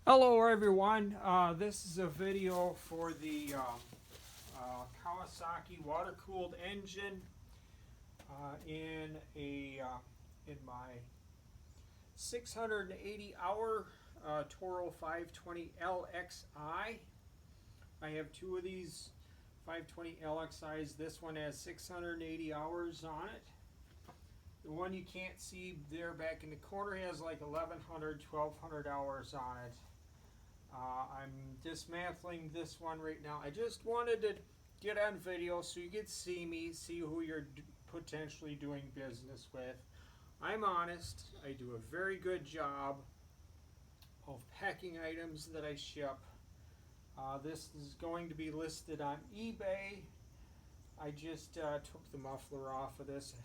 Hello everyone, this is a video for the Kawasaki water-cooled engine in my 680 hour Toro 520 LXI. I have two of these 520 LXIs. This one has 680 hours on it. The one you can't see there back in the corner has like 1100, 1200 hours on it. I'm dismantling this one right now. I just wanted to get on video so you could see me, see who you're potentially doing business with. I'm honest. I do a very good job of packing items that I ship. This is going to be listed on eBay. I just took the muffler off of this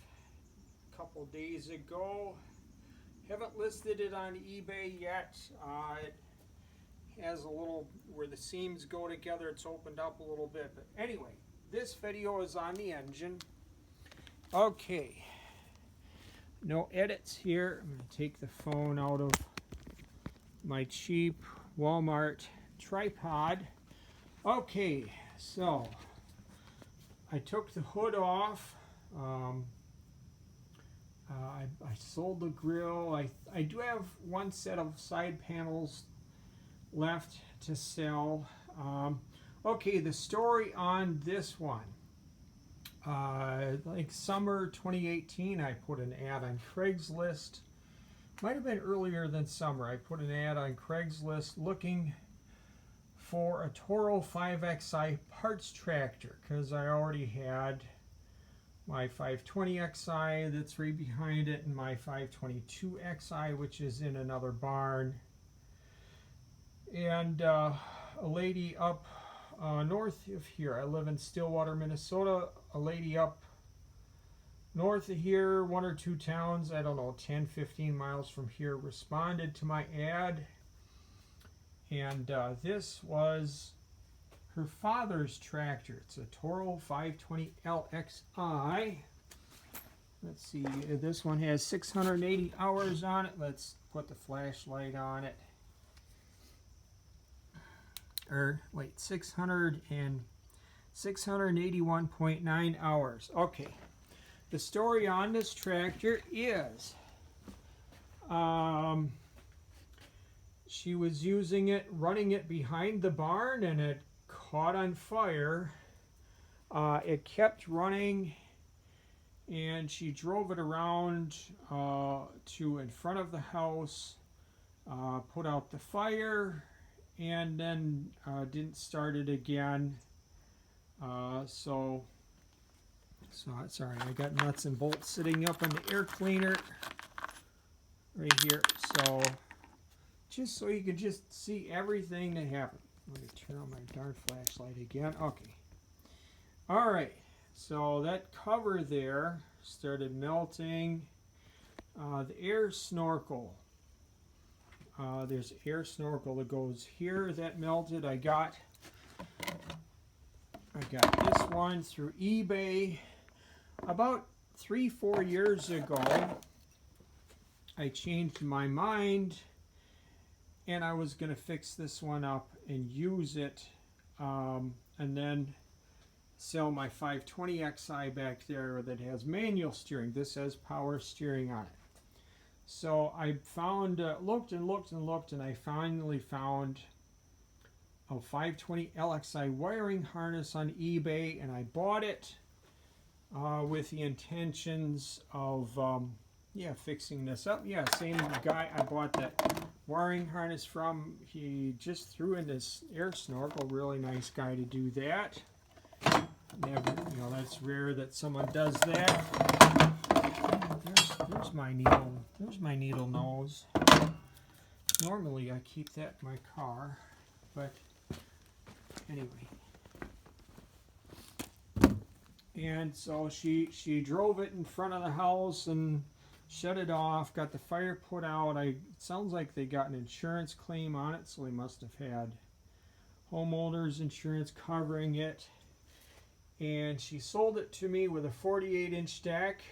a couple days ago. Haven't listed it on eBay yet. It has a little, where the seams go together, it's opened up a little bit. But anyway, this video is on the engine. Okay, no edits here. I'm going to take the phone out of my cheap Walmart tripod. Okay, so I took the hood off. I sold the grill. I do have one set of side panels left to sell. Okay, the story on this one. Like summer 2018, I put an ad on Craigslist. Might have been earlier than summer. I put an ad on Craigslist looking for a Toro 5XI parts tractor because I already had my 520XI that's right behind it and my 522XI, which is in another barn. And a lady up north of here, I live in Stillwater, Minnesota, a lady up north of here, one or two towns, I don't know, 10, 15 miles from here, responded to my ad. And this was her father's tractor. It's a Toro 520 LXI. Let's see, this one has 680 hours on it. Let's put the flashlight on it. Or wait, 681.9 hours. Okay, the story on this tractor is she was using it, running it behind the barn, and it caught on fire. It kept running, and she drove it around to in front of the house, put out the fire, and then didn't start it again. So sorry, I got nuts and bolts sitting up on the air cleaner right here. So just so you can just see everything that happened. Let me turn on my darn flashlight again. Okay. All right. So that cover there started melting. The air snorkel. There's air snorkel that goes here that melted. I got this one through eBay about 3-4 years ago. I changed my mind and I was going to fix this one up and use it and then sell my 520XI back there that has manual steering. This has power steering on it. So I found, looked and looked and looked, and I finally found a 520 LXI wiring harness on eBay, and I bought it with the intentions of, fixing this up. Yeah, same guy I bought that wiring harness from. He just threw in this air snorkel. Really nice guy to do that. Never, that's rare that someone does that. There's my needle. There's my needle nose. Normally I keep that in my car, but anyway. And so she drove it in front of the house and shut it off. Got the fire put out. It sounds like they got an insurance claim on it, so they must have had homeowners insurance covering it. And she sold it to me with a 48-inch deck.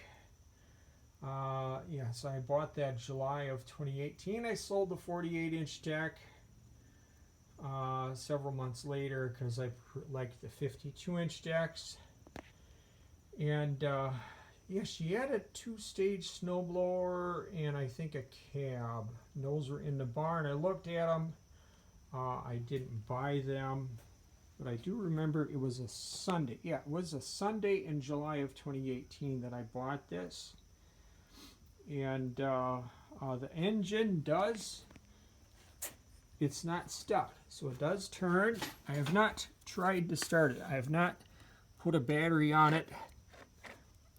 So I bought that July of 2018. I sold the 48-inch deck several months later because I liked the 52-inch decks. And yeah, she had a 2-stage snowblower and I think a cab. And those were in the barn. I looked at them. I didn't buy them, but I do remember it was a Sunday. Yeah, it was a Sunday in July of 2018 that I bought this. And the engine does, it's not stuck, so it does turn. I have not tried to start it. I have not put a battery on it.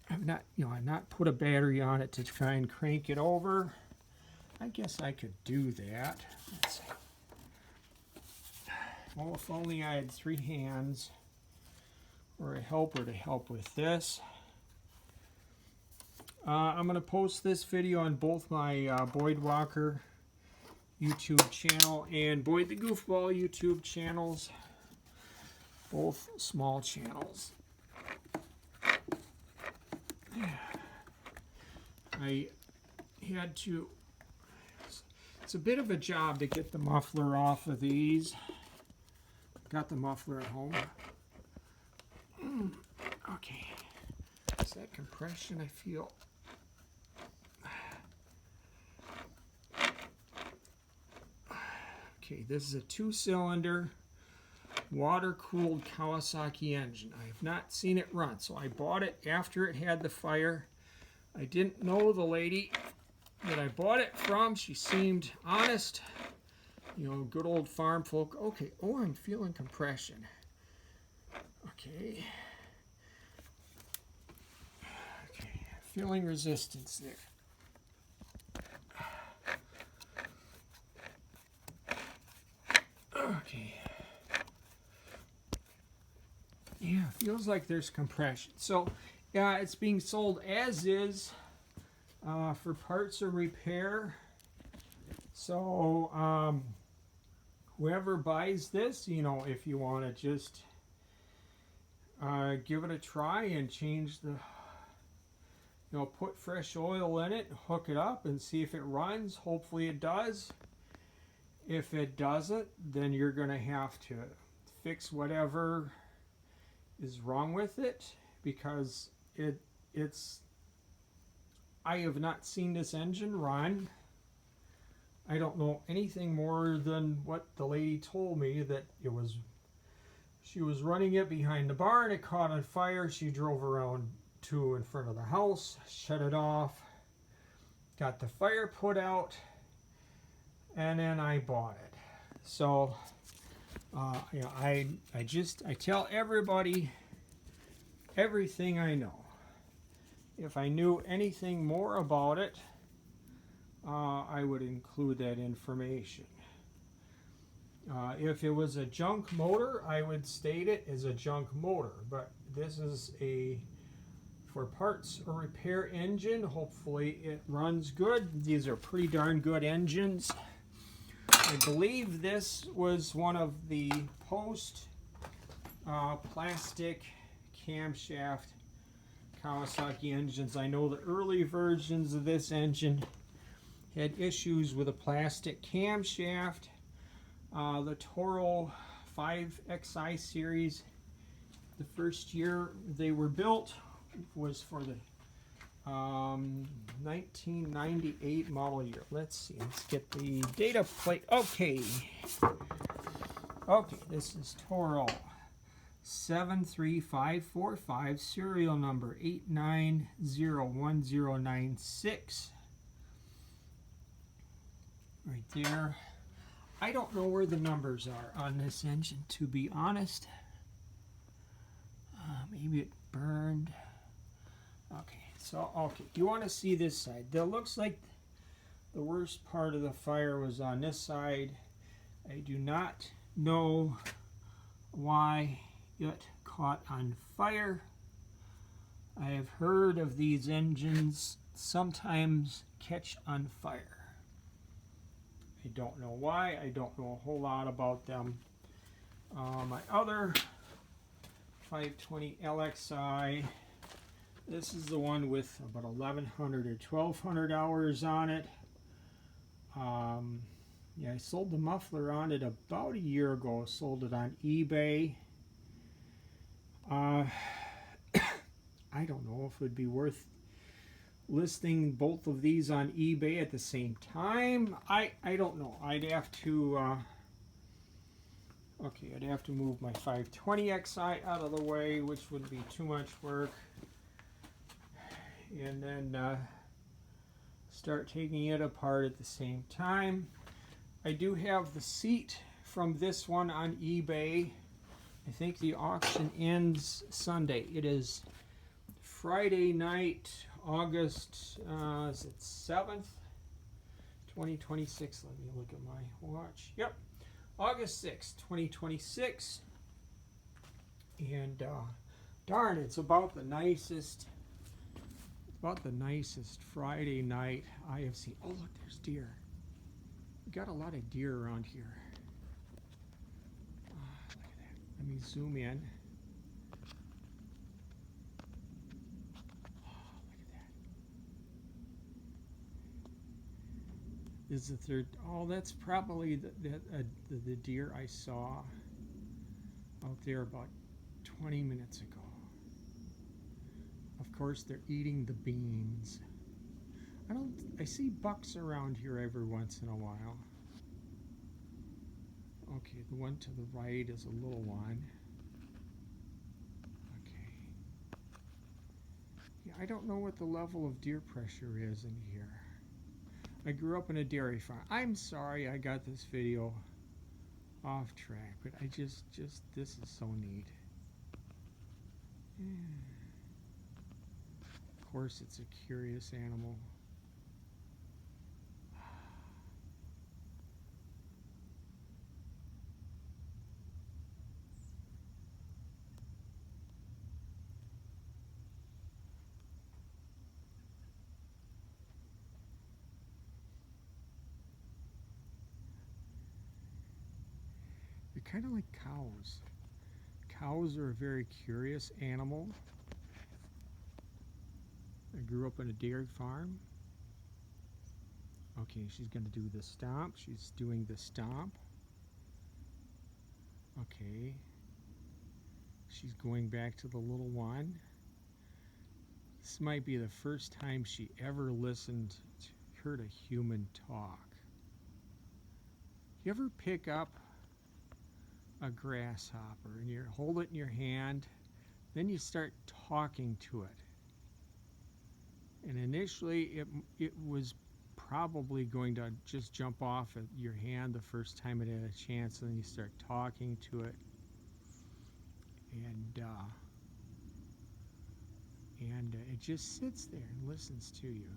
I've not put a battery on it to try and crank it over. I guess I could do that. Let's see. Oh, if only I had 3 hands or a helper to help with this. I'm going to post this video on both my Boyd Walker YouTube channel and Boyd the Goofball YouTube channels. Both small channels. I had to, it's a bit of a job to get the muffler off of these. Got the muffler at home. Okay. Is that compression I feel? Okay, this is a 2-cylinder water-cooled Kawasaki engine. I have not seen it run, so I bought it after it had the fire. I didn't know the lady that I bought it from. She seemed honest. You know, good old farm folk. Okay, oh, I'm feeling compression. Okay. Okay, feeling resistance there. Okay. Yeah, feels like there's compression. So, yeah, it's being sold as is for parts or repair. So, whoever buys this, you know, if you want to just give it a try and change the, you know, put fresh oil in it, hook it up and see if it runs. Hopefully it does. If it doesn't, then you're going to have to fix whatever is wrong with it, because it's I have not seen this engine run. I don't know anything more than what the lady told me, that it was, she was running it behind the barn, it caught on fire, she drove around to in front of the house, shut it off, got the fire put out, and then I bought it. So you know, I tell everybody everything I know. If I knew anything more about it, I would include that information. If it was a junk motor, I would state it as a junk motor, but this is a for parts or repair engine. Hopefully it runs good. These are pretty darn good engines. I believe this was one of the post plastic camshaft Kawasaki engines. I know the early versions of this engine had issues with a plastic camshaft. The Toro 5XI series, the first year they were built was for the 1998 model year. Let's see, let's get the data plate. Okay, this is Toro 73545, serial number 8901096. Right there. I don't know where the numbers are on this engine, to be honest. Maybe it burned. Okay, so you want to see this side. That looks like the worst part of the fire was on this side. I do not know why it caught on fire. I have heard of these engines sometimes catch on fire. I don't know why. I don't know a whole lot about them. My other 520 LXI, this is the one with about 1,100 or 1,200 hours on it. Yeah, I sold the muffler on it about a year ago. Sold it on eBay. I don't know if it would be worth listing both of these on eBay at the same time. I don't know. I'd have to okay, I'd have to move my 520xi out of the way, which would be too much work, and then start taking it apart at the same time. I do have the seat from this one on eBay. I think the auction ends Sunday. It is Friday night, August is it 7th, 2026. Let me look at my watch. Yep, August 6th, 2026. And darn, it's about the nicest Friday night I have seen. Oh, look, there's deer. We got a lot of deer around here. Look at that. Let me zoom in. This is the third. Oh, that's probably the deer I saw out there about 20 minutes ago. Of course, they're eating the beans. I see bucks around here every once in a while. Okay, the one to the right is a little one. Okay. Yeah, I don't know what the level of deer pressure is in here. I grew up in a dairy farm. I'm sorry I got this video off track, but I just this is so neat. Yeah. Of course, it's a curious animal. They're kind of like cows. Cows are a very curious animal. I grew up on a dairy farm. Okay, she's going to do the stomp. She's doing the stomp. Okay. She's going back to the little one. This might be the first time she ever heard a human talk. You ever pick up a grasshopper and you hold it in your hand, then you start talking to it? And initially it was probably going to just jump off at your hand the first time it had a chance, and then you start talking to it, and it just sits there and listens to you.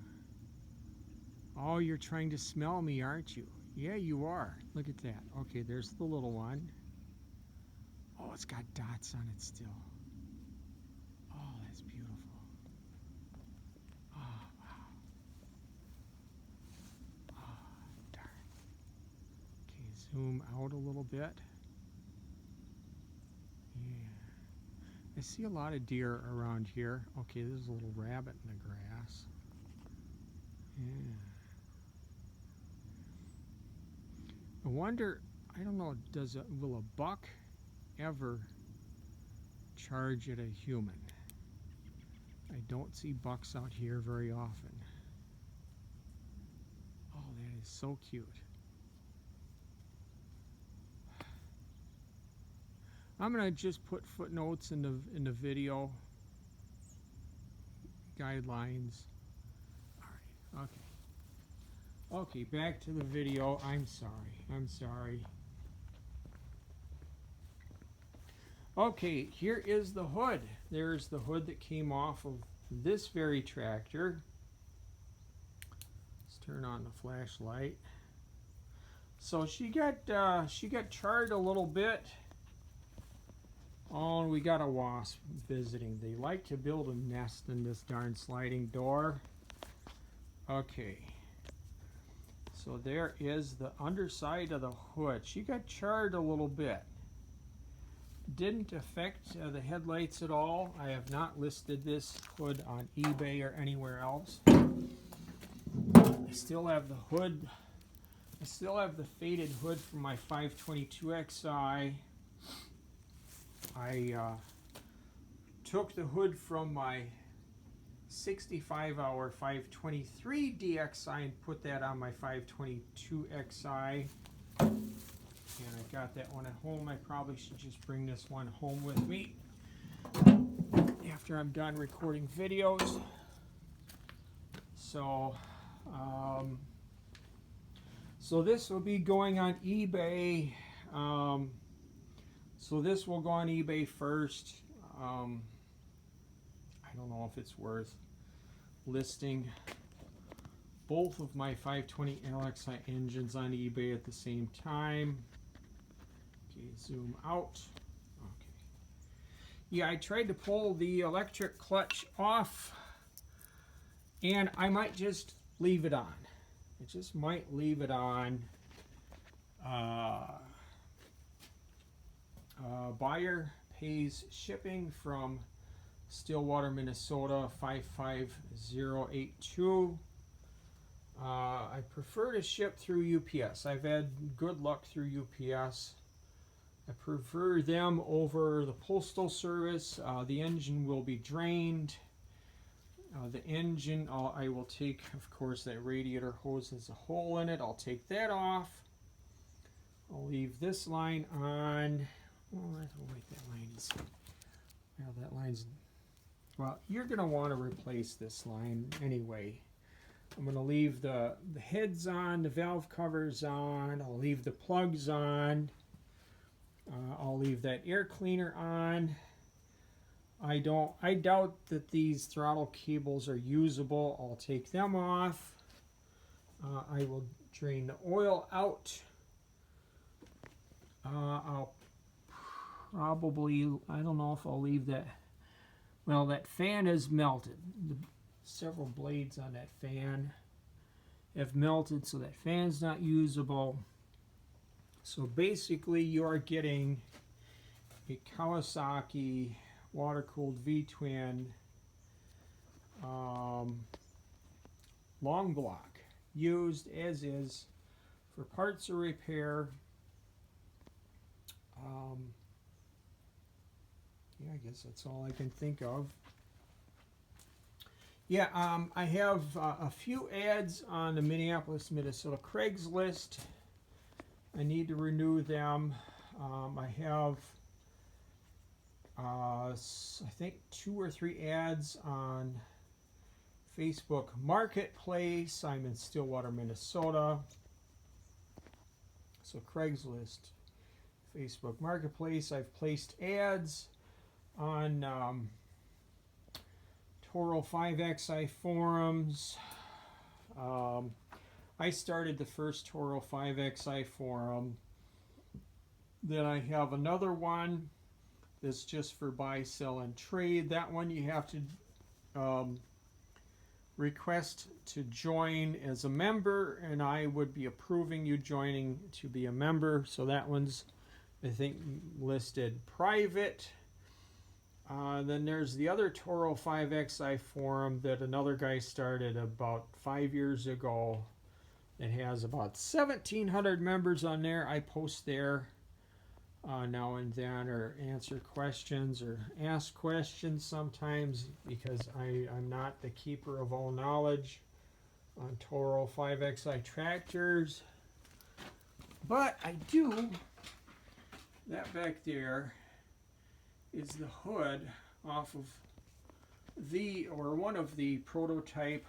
Oh, you're trying to smell me, aren't you? Yeah, you are. Look at that. Okay, there's the little one. Oh, it's got dots on it still. Oh, that's beautiful. Oh, wow. Oh, darn. Okay, zoom out a little bit. Yeah. I see a lot of deer around here. Okay, there's a little rabbit in the grass. Yeah. I wonder, I don't know, will a buck ever charge at a human? I don't see bucks out here very often. Oh, that is so cute. I'm gonna just put footnotes in the video, guidelines. All right, okay. Okay, back to the video. I'm sorry. Okay, here is the hood. There's the hood that came off of this very tractor. Let's turn on the flashlight. So she got charred a little bit. Oh, and we got a wasp visiting. They like to build a nest in this darn sliding door. Okay. So there is the underside of the hood. She got charred a little bit. Didn't affect the headlights at all. I have not listed this hood on eBay or anywhere else. I still have the hood I still have the faded hood from my 522XI. I took the hood from my 65-hour 523DXI and put that on my 522XI. And I got that one at home. I probably should just bring this one home with me after I'm done recording videos. So, so this will be going on eBay. So this will go on eBay first. I don't know if it's worth listing both of my 520 LXI engines on eBay at the same time. Okay, zoom out. Okay. Yeah, I tried to pull the electric clutch off, and I might just leave it on. I just might leave it on. Buyer pays shipping from Stillwater, Minnesota 55082. I prefer to ship through UPS. I've had good luck through UPS. I prefer them over the Postal Service. The engine will be drained. The engine, I will take, of course, that radiator hose has a hole in it. I'll take that off. I'll leave this line on. Oh, wait, that line is, well, that line's, well, you're going to want to replace this line anyway. I'm going to leave the heads on, the valve covers on. I'll leave the plugs on. I'll leave that air cleaner on. I doubt that these throttle cables are usable. I'll take them off. I will drain the oil out. I'll probably, I don't know if I'll leave that. Well, that fan is melted. Several blades on that fan have melted, so that fan's not usable. So basically, you are getting a Kawasaki water-cooled V-twin long block, used as is for parts or repair. Yeah, I guess that's all I can think of. Yeah, I have a few ads on the Minneapolis, Minnesota Craigslist. I need to renew them. I have, I think, 2 or 3 ads on Facebook Marketplace. I'm in Stillwater, Minnesota. So Craigslist, Facebook Marketplace. I've placed ads on Toro 5XI forums. I started the first Toro 5XI forum. Then I have another one that's just for buy, sell, and trade. That one you have to request to join as a member, and I would be approving you joining to be a member. So that one's, I think, listed private. Then there's the other Toro 5XI forum that another guy started about 5 years ago. It has about 1,700 members on there. I post there now and then, or answer questions or ask questions sometimes, because I'm not the keeper of all knowledge on Toro 5XI tractors. But I do. That back there is the hood off of one of the prototype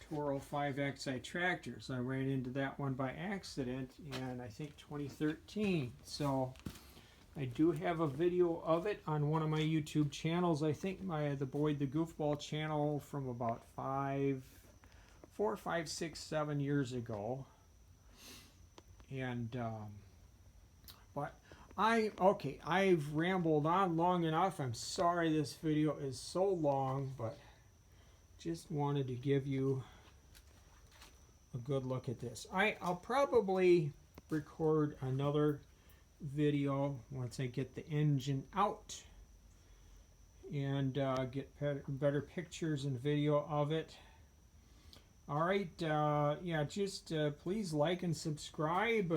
Toro 5XI tractors. I ran into that one by accident in, I think, 2013. So I do have a video of it on one of my YouTube channels. I think the Boyd the Goofball channel from about 4, 5, 6, 7 years ago. And but I've rambled on long enough. I'm sorry this video is so long, but just wanted to give you a good look at this. I'll probably record another video once I get the engine out and get better pictures and video of it. All right, yeah, just please like and subscribe.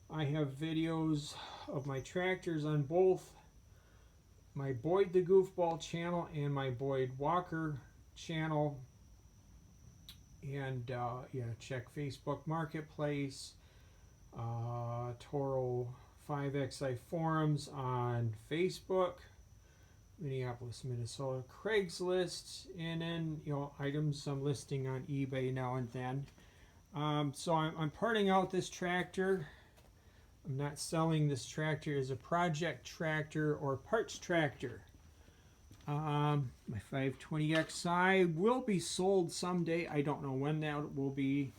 I have videos of my tractors on both my Boyd the Goofball channel and my Boyd Walker channel. And yeah, check Facebook Marketplace, Toro 5XI forums on Facebook, Minneapolis, Minnesota Craigslist, and then, you know, items I'm listing on eBay now and then. So I'm parting out this tractor. I'm not selling this tractor as a project tractor or parts tractor. My 520xi will be sold someday. I don't know when that will be.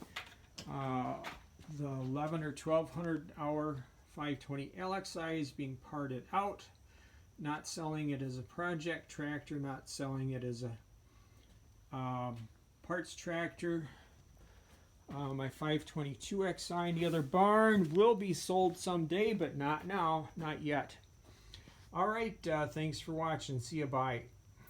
The 11 or 1200 hour 520 LXi is being parted out. Not selling it as a project tractor, not selling it as a parts tractor. My 522xi in the other barn will be sold someday, but not now, not yet. All right, thanks for watching. See you, bye.